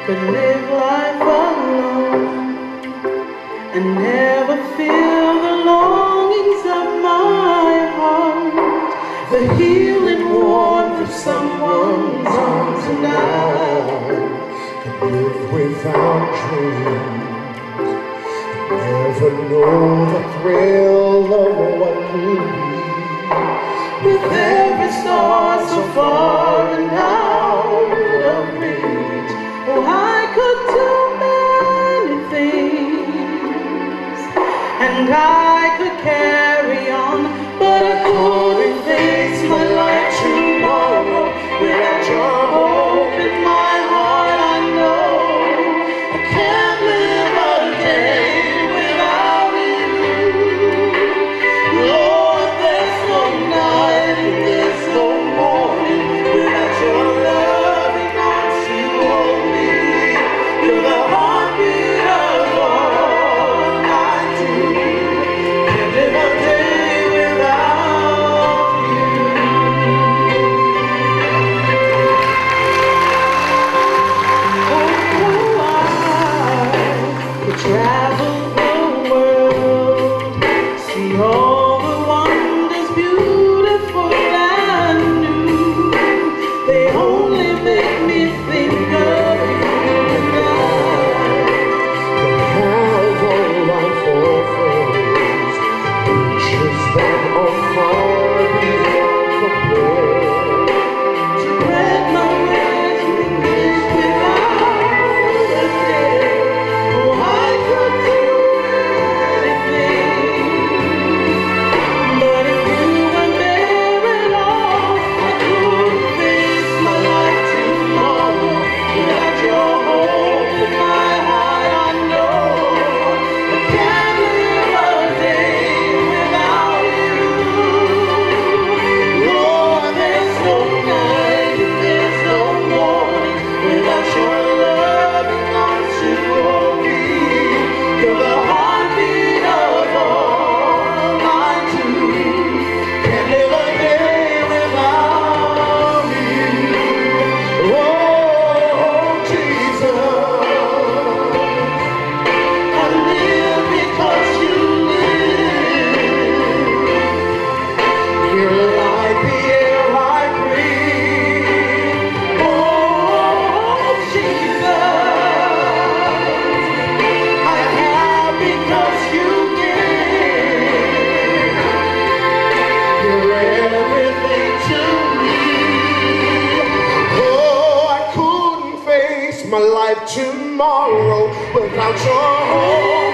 could live life alone and never feel the longings of my heart, the healing warmth of someone's arms. And I could live without dreams, never know the thrill of what could be. With every star so far and out of reach, oh, I could do many things, and I could carry on, but I couldn't face my life tomorrow without your hope in my heart. I know I can't live a day without you. Lord, there's no night, there's no morning without your loving arms to hold me. You're the heartbeat of all I do. Can't live a day without you. Oh, I could travel the world, see all the wonders beautiful and new. They only make me think of you and I. Have all life for friends, riches that are far beyond compare. To spread my wings without a care. Oh, I could do anything, but if you weren't there at all, I couldn't face my life tomorrow without your hope in my heart. I know I can't live a day without you. Lord, there's no night, there's no morning without your loving arms to hold me. You're the heartbeat of all I do. Can't live a day without you. Oh, Jesus, I live because you live. you're like the air I breathe. Oh, Jesus, I have because you give. You're everything to me. Oh, I couldn't face my life tomorrow without your hope.